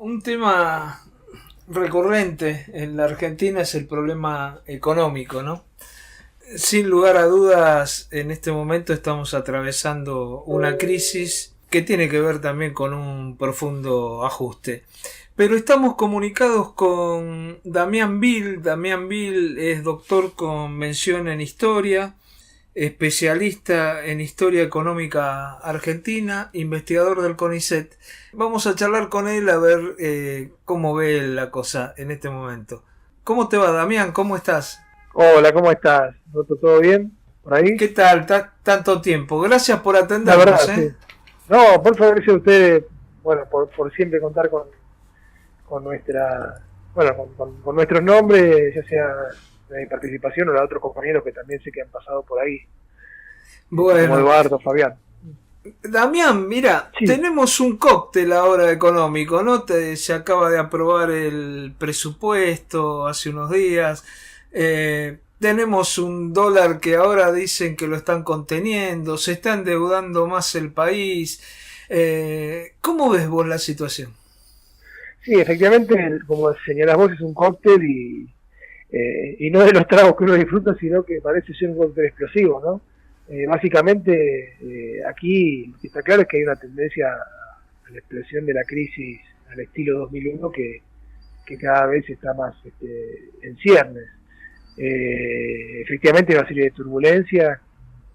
un tema recurrente en la Argentina es el problema económico, ¿no? Sin lugar a dudas, en este momento estamos atravesando una crisis que tiene que ver también con un profundo ajuste. Pero estamos comunicados con Damián Vil. Damián Vil es doctor con mención en historia, especialista en historia económica argentina, investigador del CONICET. Vamos a charlar con él a ver cómo ve la cosa en este momento. ¿Cómo te va, Damián? ¿Cómo estás? Hola, ¿cómo estás? ¿Todo bien por ahí? ¿Qué tal? Tanto tiempo. Gracias por La verdad, atendernos, sí. No, por favor, gracias a ustedes, bueno, por siempre contar con nuestra, bueno, con nuestros nombres, ya sea de mi participación o de otros compañeros que también sé que han pasado por ahí, como Bueno, Eduardo, Fabián. Damián, mira, Sí, tenemos un cóctel ahora económico, ¿no? Se acaba de aprobar el presupuesto hace unos días. Tenemos un dólar que ahora dicen que lo están conteniendo, se está endeudando más el país. ¿Cómo ves vos la situación? sí, efectivamente, como señalás vos, es un cóctel y no de los tragos que uno disfruta, sino que parece ser un cóctel explosivo, ¿no? Básicamente, aquí lo que está claro es que hay una tendencia a la explosión de la crisis al estilo 2001 que cada vez está más en ciernes. Efectivamente hay una serie de turbulencias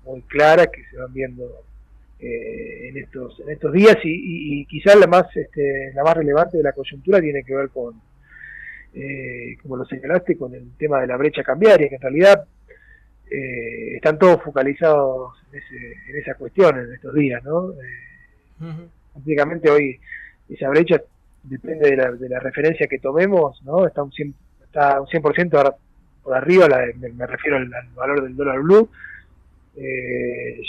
muy claras que se van viendo en estos días y quizás la más relevante de la coyuntura tiene que ver con, como lo señalaste, con el tema de la brecha cambiaria, que en realidad están todos focalizados en esa cuestión en estos días, ¿no? Ujú. Prácticamente hoy esa brecha depende de la referencia que tomemos, ¿no? Está un 100% por arriba, me refiero al valor del dólar blue,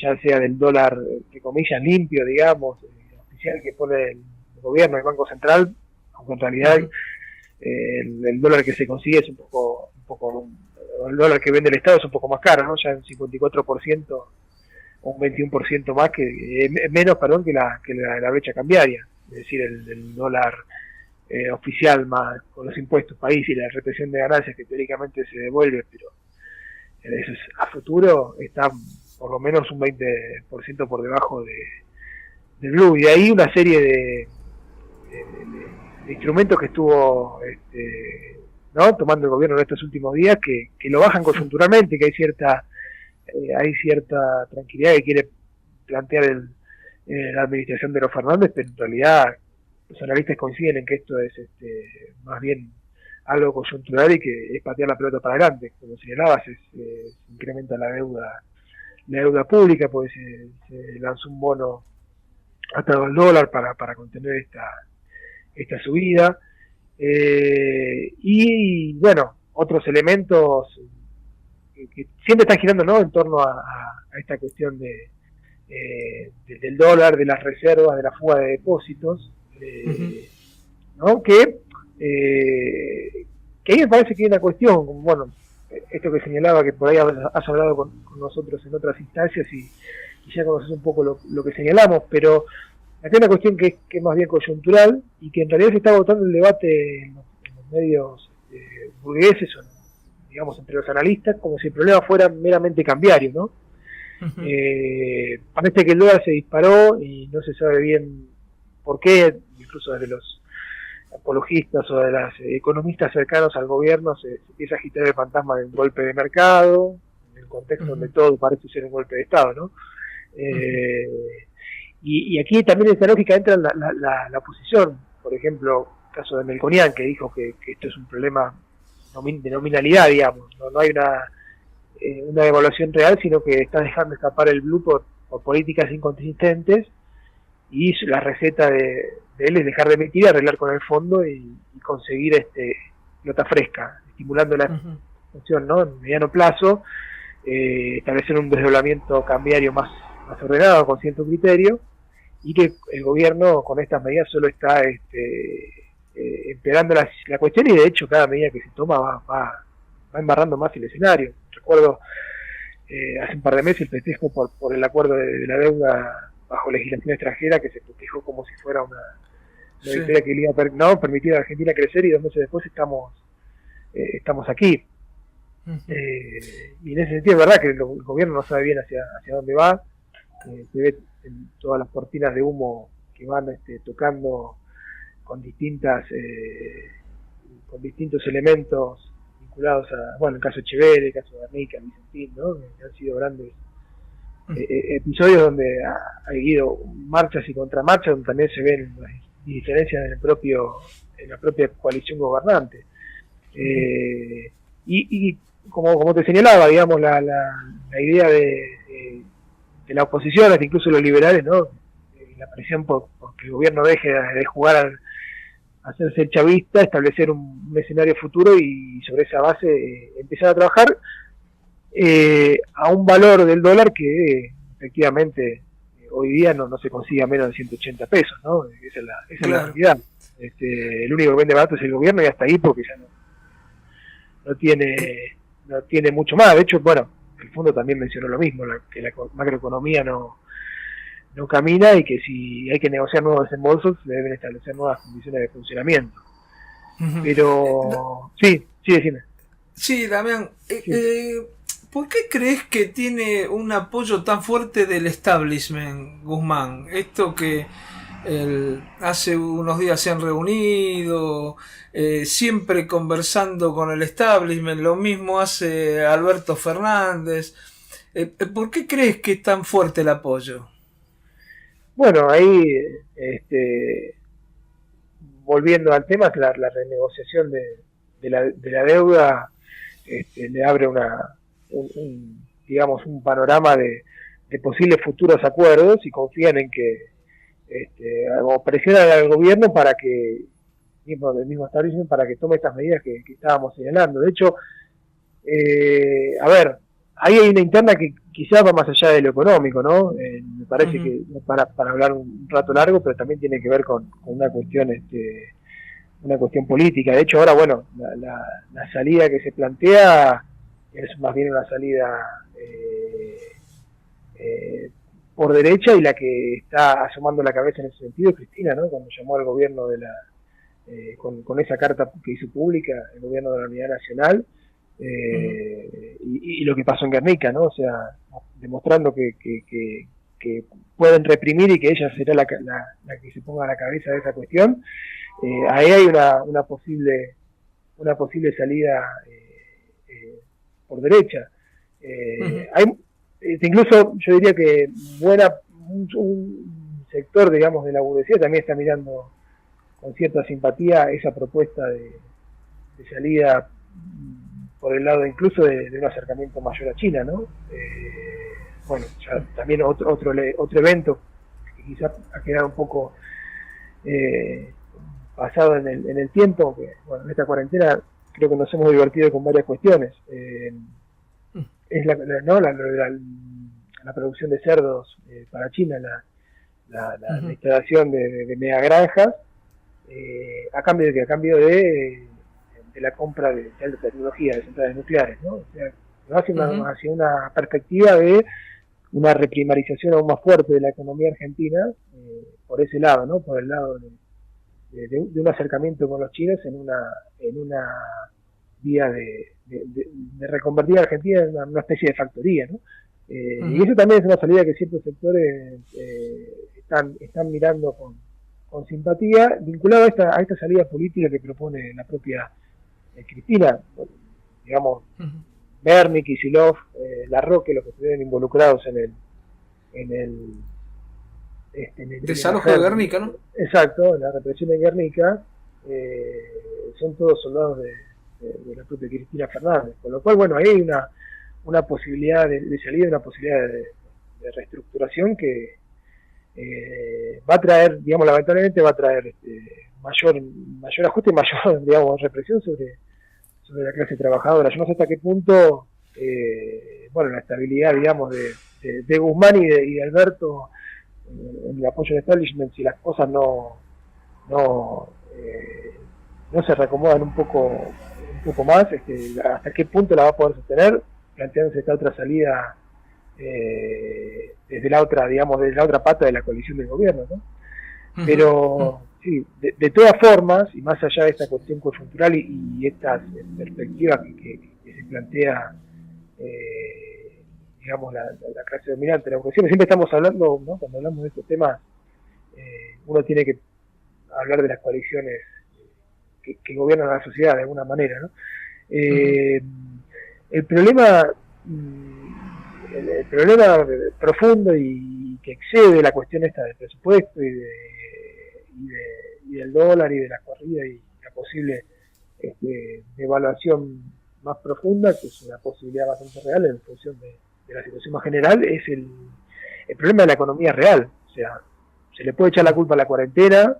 ya sea del dólar, entre comillas, limpio, digamos, oficial que pone el gobierno, el Banco Central, aunque en realidad Ujú. el dólar que se consigue es el dólar que vende el Estado es un poco más caro, ¿no? Ya un 54% o un 21% más menos, perdón, que la brecha cambiaria, es decir, el dólar oficial más con los impuestos país y la retención de ganancias que teóricamente se devuelve, pero eso es, a futuro está por lo menos un 20% por debajo del blue, y de ahí una serie de instrumentos que estuvo ¿no? tomando el gobierno en estos últimos días que lo bajan coyunturalmente, que hay cierta tranquilidad que quiere plantear la administración de los Fernández, pero en realidad los analistas coinciden en que esto es más bien algo coyuntural y que es patear la pelota para adelante. Como señalabas, se incrementa la deuda pública, pues se lanzó un bono hasta $2 para contener esta subida. Y bueno, otros elementos que siempre están girando, ¿no?, en torno a esta cuestión del dólar, de las reservas, de la fuga de depósitos, Ujú. ¿no? Que ahí me parece que hay una cuestión, bueno, esto que señalaba, que por ahí has hablado con nosotros en otras instancias y ya conoces un poco lo que señalamos, pero acá hay una cuestión que es más bien coyuntural y que en realidad se está agotando el debate en los medios burgueses o digamos entre los analistas como si el problema fuera meramente cambiario, ¿no? Ujú. Parece que el dólar se disparó y no se sabe bien por qué, incluso desde los apologistas o de los economistas cercanos al gobierno se empieza a agitar el fantasma de un golpe de mercado, en el contexto donde Ujú. todo parece ser un golpe de Estado, ¿no? Ujú. Eh, y aquí también en esta lógica entra la oposición, por ejemplo, el caso de Melconian, que dijo que esto es un problema de nominalidad, digamos, no hay una devaluación real, sino que está dejando escapar el blue por políticas inconsistentes, y la receta de él es dejar de emitir, arreglar con el fondo y conseguir pelota fresca, estimulando la Ujú. función, ¿no?, en mediano plazo, establecer un desdoblamiento cambiario más ordenado, con cierto criterio, y que el gobierno con estas medidas solo está empeorando la cuestión, y de hecho cada medida que se toma va embarrando más el escenario. Recuerdo hace un par de meses el festejo por el acuerdo de la deuda bajo legislación extranjera, que se festejó como si fuera una victoria que le iba a permitir a Argentina crecer, y 2 meses después estamos aquí. Y en ese sentido es verdad que el gobierno no sabe bien hacia dónde va. Se ve en todas las cortinas de humo que van tocando con distintos elementos vinculados a, bueno, el caso Echeverri, el caso de Guernica, Vicentín, ¿no? Que han sido grandes episodios donde ha habido marchas y contramarchas, donde también se ven las diferencias en la propia coalición gobernante. Y como te señalaba, digamos, la idea de la oposición, hasta incluso los liberales, ¿no? La presión porque el gobierno deje de jugar a hacerse chavista, establecer un escenario futuro y sobre esa base empezar a trabajar a un valor del dólar que efectivamente hoy día no se consigue a menos de 180 pesos, ¿no? Esa es la realidad. El único que vende barato es el gobierno, y hasta ahí, porque ya no tiene mucho más. De hecho, bueno, el fondo también mencionó lo mismo, que la macroeconomía no camina, y que si hay que negociar nuevos desembolsos se deben establecer nuevas condiciones de funcionamiento. Pero sí, decime. Sí, Damián, ¿por qué crees que tiene un apoyo tan fuerte del establishment, Guzmán? Esto que hace unos días se han reunido, siempre conversando con el establishment, lo mismo hace Alberto Fernández. ¿Por qué crees que es tan fuerte el apoyo? Bueno, ahí, volviendo al tema, la renegociación de la deuda le abre digamos, un panorama de posibles futuros acuerdos, y confían en que presionan al gobierno para que, del mismo establishment, para que tome estas medidas que estábamos señalando. De hecho, ahí hay una interna que quizás va más allá de lo económico, ¿no? Me parece que para hablar un rato largo, pero también tiene que ver con una cuestión política. De hecho, ahora, bueno, la salida que se plantea es más bien una salida por derecha, y la que está asomando la cabeza en ese sentido es Cristina, ¿no? Cuando llamó al gobierno con esa carta que hizo pública el gobierno de la Unidad Nacional, y lo que pasó en Guernica, ¿no? O sea, demostrando que pueden reprimir, y que ella será la que se ponga a la cabeza de esa cuestión. Ahí hay una posible salida por derecha. Hay incluso, yo diría que un sector, digamos, de la burguesía también está mirando con cierta simpatía esa propuesta de salida por el lado incluso de un acercamiento mayor a China, ¿no? Bueno, ya también otro evento que quizás ha quedado un poco pasado en el tiempo, que bueno, en esta cuarentena creo que nos hemos divertido con varias cuestiones. Es la producción de cerdos para China, la instalación de megagranjas, a cambio de la compra de alta tecnología, de centrales nucleares, ¿no? O sea, hacia una perspectiva de una reprimarización aún más fuerte de la economía argentina, por ese lado, ¿no? Por el lado de un acercamiento con los chinos en una vía de reconvertir a Argentina en una especie de factoría, ¿no? Y eso también es una salida que ciertos sectores están mirando con simpatía, vinculado a esta salida política que propone la propia Cristina. Digamos, Bernie, Kicillof, Larroque, los que estuvieron involucrados en el desalojo de Guernica, ¿no? Exacto, la represión de Guernica, son todos soldados de la propia Cristina Fernández, con lo cual, bueno, ahí hay una posibilidad de salida, una posibilidad de reestructuración que va a traer, digamos, lamentablemente va a traer mayor ajuste y mayor, digamos, represión sobre la clase trabajadora. Yo no sé hasta qué punto, bueno, la estabilidad, digamos, de Guzmán y de Alberto en el apoyo del establishment, si las cosas no se reacomodan un poco más, hasta qué punto la va a poder sostener, planteándose esta otra salida desde la otra pata de la coalición del gobierno, ¿no? Pero sí, de todas formas, y más allá de esta cuestión coyuntural y estas perspectivas que se plantea, digamos, la clase dominante, la oposición, siempre estamos hablando, ¿no? Cuando hablamos de estos temas, uno tiene que hablar de las coaliciones que gobiernan a la sociedad de alguna manera, ¿no? El problema profundo y que excede la cuestión esta del presupuesto y del dólar y de la corrida y la posible devaluación más profunda, que es una posibilidad bastante real en función de la situación más general, es el problema de la economía real. O sea, se le puede echar la culpa a la cuarentena,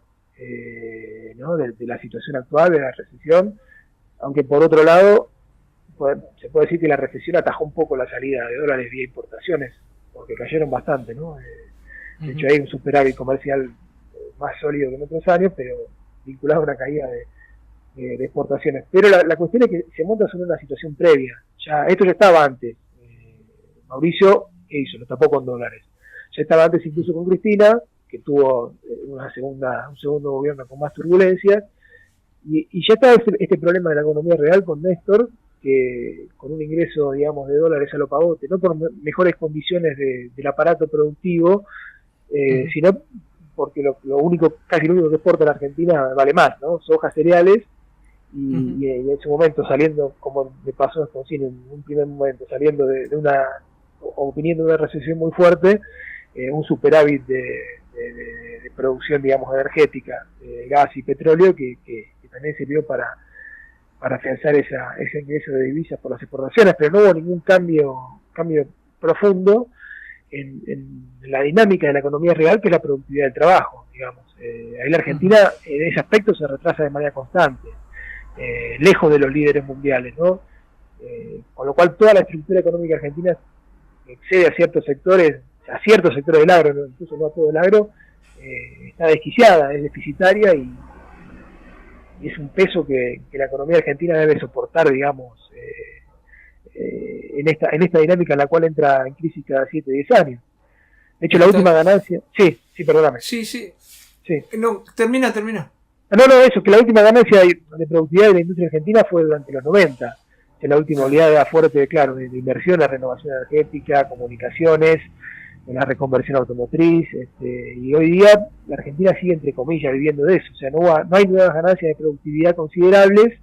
¿no? de la situación actual, de la recesión, aunque por otro lado se puede decir que la recesión atajó un poco la salida de dólares vía importaciones, porque cayeron bastante, ¿no? De hecho hay un superávit comercial más sólido que en otros años, pero vinculado a una caída de exportaciones. Pero la cuestión es que se monta sobre una situación previa. Esto ya estaba antes. Mauricio, ¿qué hizo? Lo tapó con dólares. Ya estaba antes incluso con Cristina, que tuvo un segundo gobierno con más turbulencias, y ya estaba este problema de la economía real con Néstor, que con un ingreso, digamos, de dólares a lo pavote, no por mejores condiciones del aparato productivo, sino porque casi lo único que exporta la Argentina vale más, ¿no? Soja, cereales, y en ese momento saliendo, como me pasó con Cine en un primer momento, saliendo de una, o viniendo de una recesión muy fuerte, un superávit de producción, digamos, energética, de gas y petróleo, que también sirvió para afianzar ese ingreso de divisas por las exportaciones, pero no hubo ningún cambio profundo en la dinámica de la economía real, que es la productividad del trabajo, digamos. Ahí la Argentina en ese aspecto se retrasa de manera constante, lejos de los líderes mundiales, ¿no? Con lo cual toda la estructura económica argentina excede a ciertos sectores del agro, ¿no? Incluso no a todo el agro, está desquiciada, es deficitaria y es un peso que la economía argentina debe soportar, digamos, en esta dinámica en la cual entra en crisis cada 7-10 años. De hecho, la última ganancia... Sí, perdóname. Sí. No, termina. No, eso, que la última ganancia de productividad de la industria argentina fue durante los 90, en la última oleada fuerte, claro, de inversión, la renovación energética, comunicaciones, en la reconversión automotriz, y hoy día la Argentina sigue, entre comillas, viviendo de eso. O sea, no hay nuevas ganancias de productividad considerables,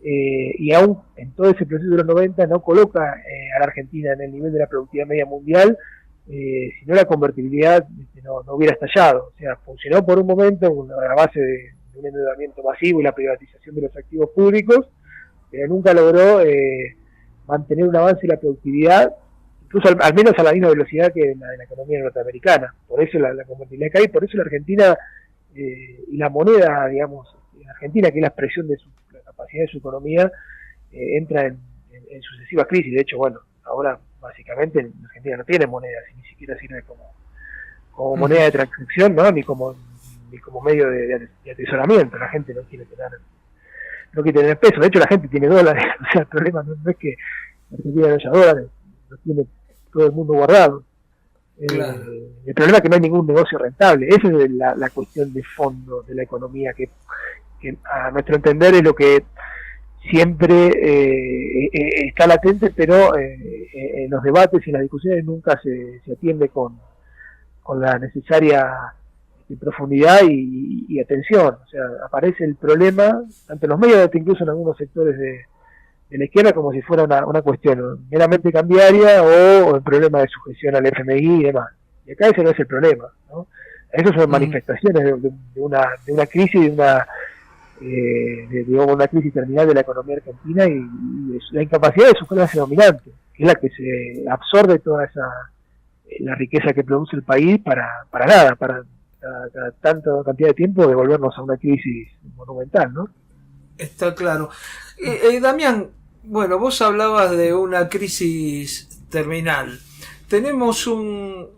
y aún en todo ese proceso de los 90 no coloca a la Argentina en el nivel de la productividad media mundial, si no la convertibilidad no hubiera estallado. O sea, funcionó por un momento a la base de un endeudamiento masivo y la privatización de los activos públicos, pero nunca logró mantener un avance en la productividad, incluso al menos a la misma velocidad que la economía norteamericana. Por eso la convertibilidad cae, por eso la Argentina y la moneda, digamos, argentina, que es la expresión de la capacidad de su economía, entra en sucesivas crisis. De hecho, bueno, ahora básicamente la Argentina no tiene moneda, ni siquiera sirve como moneda de transacción, ¿no? ni como medio de atesoramiento. La gente no quiere tener peso. De hecho, la gente tiene dólares. O sea, el problema no es que la Argentina no haya dólares, los tiene todo el mundo guardado. Claro. El problema es que no hay ningún negocio rentable. Esa es la cuestión de fondo de la economía, que a nuestro entender es lo que siempre está latente, pero en los debates y en las discusiones nunca se atiende con la necesaria profundidad y atención. O sea, aparece el problema, tanto en los medios, incluso en algunos sectores de la izquierda, como si fuera una cuestión meramente cambiaria o el problema de sujeción al FMI y demás. Y acá ese no es el problema, ¿no? Esas son manifestaciones de una crisis, de una crisis terminal de la economía argentina y la incapacidad de su clase dominante, que es la que se absorbe toda la riqueza que produce el país para nada, para tanta cantidad de tiempo devolvernos a una crisis monumental, ¿no? Está claro. Damián, bueno, vos hablabas de una crisis terminal. Tenemos un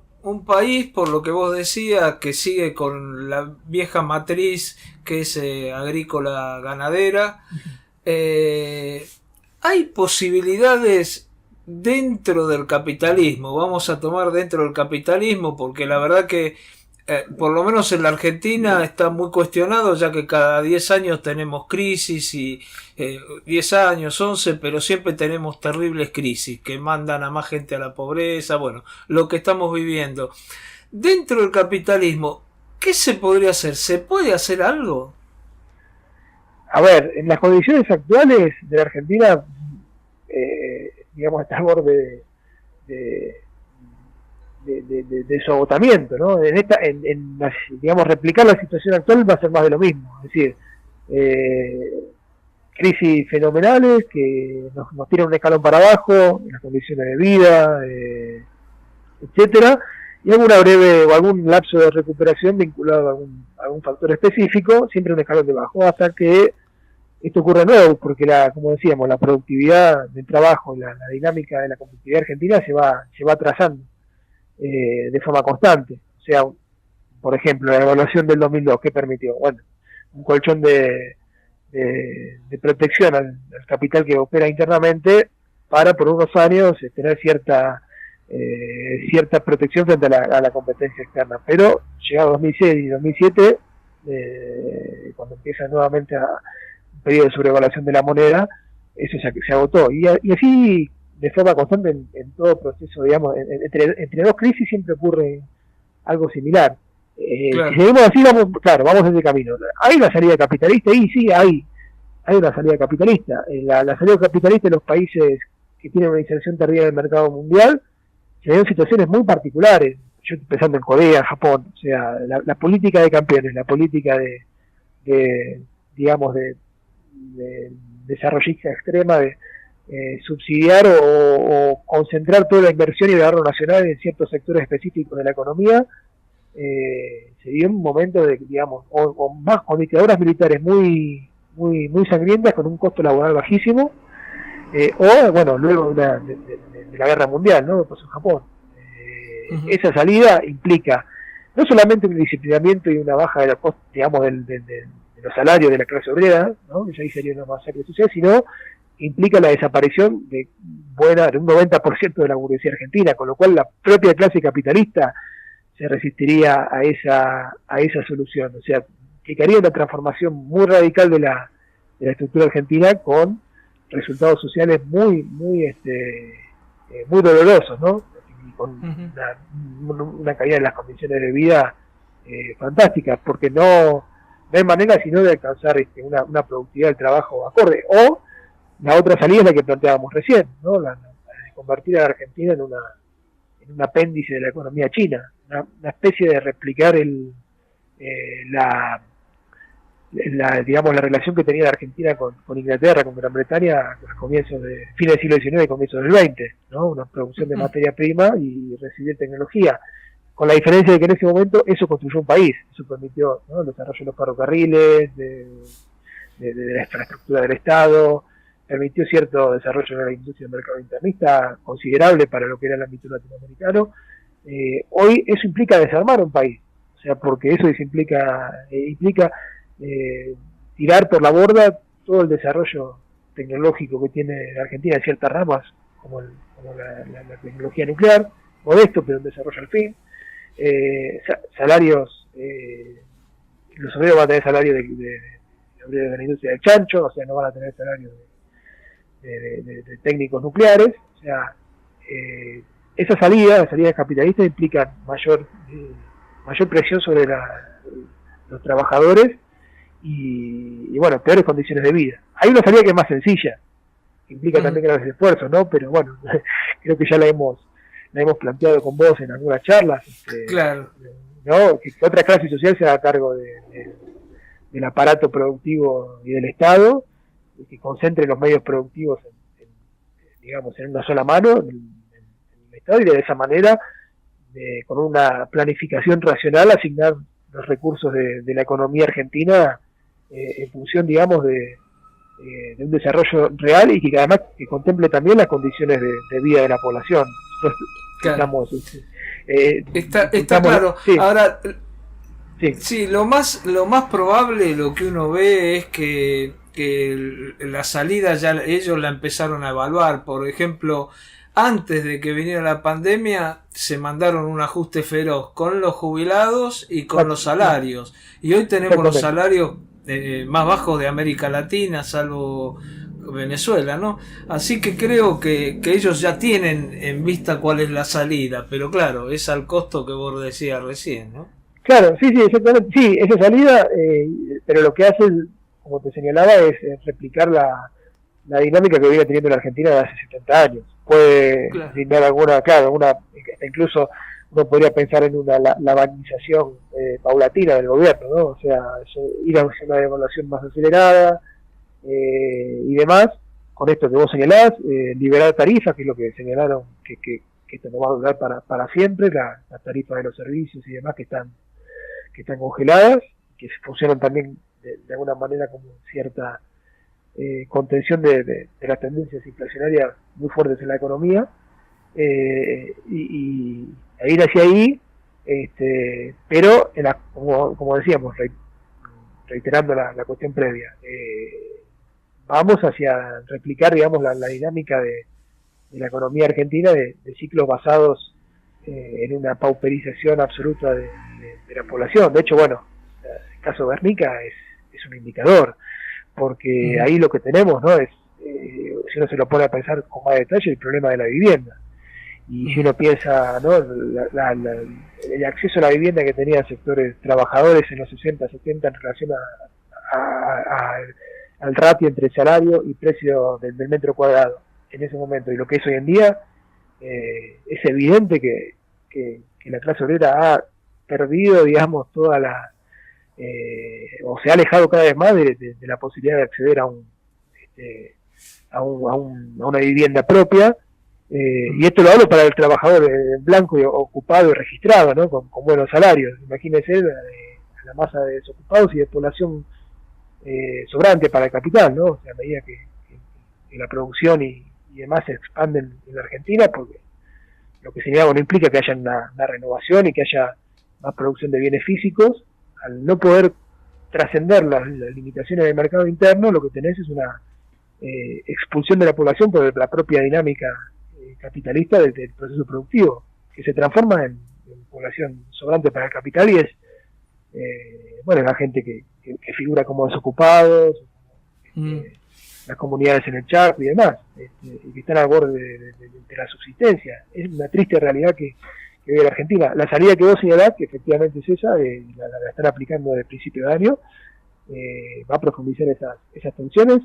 país, por lo que vos decías, que sigue con la vieja matriz que es agrícola ganadera. Hay posibilidades dentro del capitalismo, vamos a tomar dentro del capitalismo, porque la verdad que por lo menos en la Argentina está muy cuestionado, ya que cada 10 años tenemos crisis y 10 años, 11, pero siempre tenemos terribles crisis que mandan a más gente a la pobreza, bueno, lo que estamos viviendo. Dentro del capitalismo, ¿qué se podría hacer? ¿Se puede hacer algo? A ver, en las condiciones actuales de la Argentina, digamos, está al borde de su agotamiento, ¿no? Digamos, replicar la situación actual va a ser más de lo mismo, es decir, crisis fenomenales que nos tiran un escalón para abajo, en las condiciones de vida, etcétera, y alguna breve o algún lapso de recuperación vinculado a algún factor específico, siempre un escalón de bajo, hasta que esto ocurre de nuevo, porque como decíamos, la productividad del trabajo, la dinámica de la competitividad argentina se va atrasando de forma constante. O sea, por ejemplo, la evaluación del 2002, ¿qué permitió? Bueno, un colchón de protección al capital que opera internamente para por unos años tener cierta protección frente a la competencia externa. Pero llegado 2006 y 2007, cuando empieza nuevamente un periodo de sobrevaluación de la moneda, eso se agotó. Y así, de forma constante, en todo proceso, digamos, entre dos crisis siempre ocurre algo similar. Claro. Si seguimos así, vamos en ese camino. ¿Hay una salida capitalista? Y sí, hay una salida capitalista. La salida capitalista de los países que tienen una inserción tardía en el mercado mundial se ven situaciones muy particulares. Yo estoy pensando en Corea, Japón. O sea, la política de campeones, la política de desarrollista extrema, de subsidiar o concentrar toda la inversión y el ahorro nacional en ciertos sectores específicos de la economía, se dio un momento de, digamos, con dictaduras militares muy sangrientas, con un costo laboral bajísimo, luego de la guerra mundial, ¿no? Pues en Japón. Esa salida implica no solamente un disciplinamiento y una baja de la costa, digamos, de los salarios de la clase obrera, ¿no? Que ahí sería una masacre social, sino implica la desaparición de un 90% de la burguesía argentina, con lo cual la propia clase capitalista se resistiría a esa solución. O sea, implicaría una transformación muy radical de la estructura argentina, con resultados sociales muy dolorosos, ¿no? Y con una caída de las condiciones de vida fantásticas, porque no hay manera sino de alcanzar una productividad del trabajo acorde. O la otra salida es la que planteábamos recién, ¿no? La de convertir a la Argentina en un apéndice de la economía china, una especie de replicar digamos, la relación que tenía la Argentina con Inglaterra, con Gran Bretaña, a comienzos de fines del siglo XIX y comienzos del XX, ¿no? Una producción de materia prima y recibir tecnología, con la diferencia de que en ese momento eso construyó un país, eso permitió, ¿no?, el desarrollo de los ferrocarriles, de la infraestructura del Estado, permitió cierto desarrollo de la industria del mercado internista considerable para lo que era el ámbito latinoamericano. Hoy eso implica desarmar un país, o sea, porque eso implica tirar por la borda todo el desarrollo tecnológico que tiene la Argentina en ciertas ramas, como la tecnología nuclear, modesto, pero un desarrollo al fin. Salarios, los obreros van a tener salario de obreros de la industria del chancho, o sea, no van a tener salario de técnicos nucleares. O sea, esa salida capitalista implica mayor presión sobre los trabajadores y bueno, peores condiciones de vida. Hay una salida que es más sencilla, que implica también grandes esfuerzos, ¿no? Pero bueno, creo que ya la hemos planteado con vos en algunas charlas, claro, ¿no? Que otra clase social se haga cargo del aparato productivo y del Estado, y que concentre los medios productivos en una sola mano, en el Estado, y de esa manera, con una planificación racional, asignar los recursos de la economía argentina en función, digamos, de un desarrollo real, y que además que contemple también las condiciones de vida de la población. Claro. Está claro. Sí. Ahora, sí, lo más probable, lo que uno ve es que la salida ya ellos la empezaron a evaluar. Por ejemplo, antes de que viniera la pandemia se mandaron un ajuste feroz con los jubilados y con los salarios. Y hoy tenemos los salarios más bajos de América Latina, salvo Venezuela, ¿no? Así que creo que ellos ya tienen en vista cuál es la salida, pero claro, es al costo que vos decías recién, ¿no? Claro, sí, exactamente. Sí, esa salida, pero lo que hace, como te señalaba, es replicar la dinámica que viene teniendo la Argentina de hace 70 años. Puede brindar incluso uno podría pensar en una lavanización paulatina del gobierno, ¿no? O sea, ir a una devaluación más acelerada y demás. Con esto que vos señalás, liberar tarifas, que es lo que señalaron que esto no va a durar para siempre, las tarifas de los servicios y demás que están congeladas, que funcionan también de alguna manera como cierta contención de las tendencias inflacionarias muy fuertes en la economía, y a ir hacia ahí, pero como decíamos, reiterando la cuestión previa, vamos hacia replicar, digamos, la dinámica de la economía argentina de ciclos basados en una pauperización absoluta de la población. De hecho, bueno, el caso Guernica es un indicador, porque ahí lo que tenemos, ¿no? Es, si uno se lo pone a pensar con más detalle, el problema de la vivienda. Y si uno piensa, ¿no? El acceso a la vivienda que tenían sectores trabajadores en los 60, 70 en relación al ratio entre salario y precio del metro cuadrado en ese momento, y lo que es hoy en día, es evidente que la clase obrera ha perdido, digamos, toda o se ha alejado cada vez más de la posibilidad de acceder a una vivienda propia, y esto lo hablo para el trabajador blanco y ocupado y registrado, ¿no? Con buenos salarios. Imagínense la masa de desocupados y de población sobrante para el capital, ¿no? O sea, a medida que la producción y demás se expanden en la Argentina, porque lo que señalamos no implica que haya una renovación y que haya más producción de bienes físicos. Al no poder trascender las limitaciones del mercado interno, lo que tenés es una expulsión de la población por la propia dinámica capitalista del proceso productivo, que se transforma en población sobrante para el capital, y es la gente que figura como desocupados, las comunidades en el Chaco y demás, y que están al borde de la subsistencia. Es una triste realidad que vive la Argentina. La salida que vos señalás, que efectivamente es esa, la están aplicando desde el principio de año, va a profundizar esas tensiones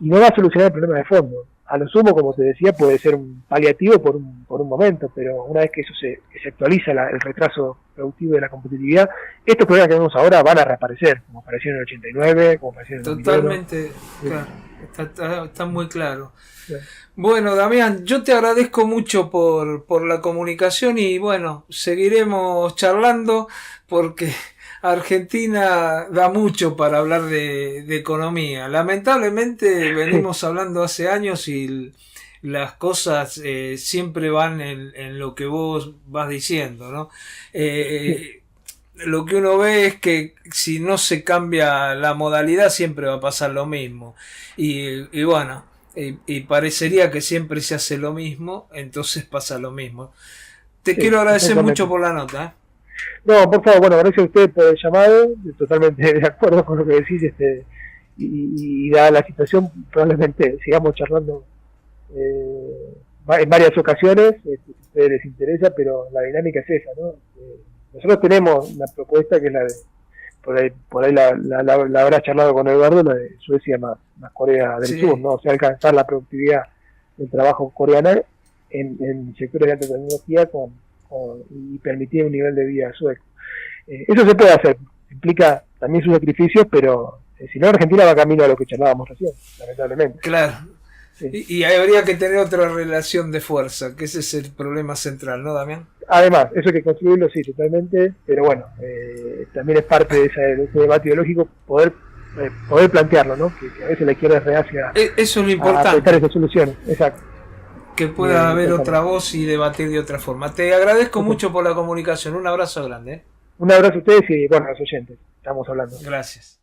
y no va a solucionar el problema de fondo. A lo sumo, como te decía, puede ser un paliativo por un momento, pero una vez que eso se actualiza el retraso productivo de la competitividad, estos problemas que vemos ahora van a reaparecer, como aparecieron en el 89, como aparecieron en el 2001. Totalmente, claro, está muy claro. Sí. Bueno, Damián, yo te agradezco mucho por la comunicación y bueno, seguiremos charlando porque Argentina da mucho para hablar de economía. Lamentablemente venimos hablando hace años y las cosas siempre van en lo que vos vas diciendo, ¿no? Lo que uno ve es que si no se cambia la modalidad siempre va a pasar lo mismo. Y bueno, y parecería que siempre se hace lo mismo, entonces pasa lo mismo. Te quiero agradecer mucho por la nota, ¿eh? No, por favor, bueno, gracias a usted por el llamado, totalmente de acuerdo con lo que decís, y dada la situación, probablemente sigamos charlando en varias ocasiones, si a ustedes les interesa, pero la dinámica es esa, ¿no? Nosotros tenemos una propuesta que es la de, por ahí la habrá charlado con Eduardo, la de Suecia más Corea del Sur, ¿no? O sea, alcanzar la productividad del trabajo coreana en sectores de alta tecnología y permitir un nivel de vida sueco. Eso se puede hacer, implica también sus sacrificios, pero si no, Argentina va camino a lo que charlábamos recién, lamentablemente. Claro. Sí. Y habría que tener otra relación de fuerza, que ese es el problema central, ¿no, Damián? Además, eso hay que construirlo, sí, totalmente, pero bueno, también es parte de ese debate ideológico poder plantearlo, ¿no? Que a veces la izquierda es reacia eso es lo importante, a aceptar esas soluciones, exacto. Que pueda haber otra voz y debatir de otra forma. Te agradezco mucho por la comunicación, un abrazo grande. Un abrazo a ustedes y bueno, a los oyentes, estamos hablando. Gracias.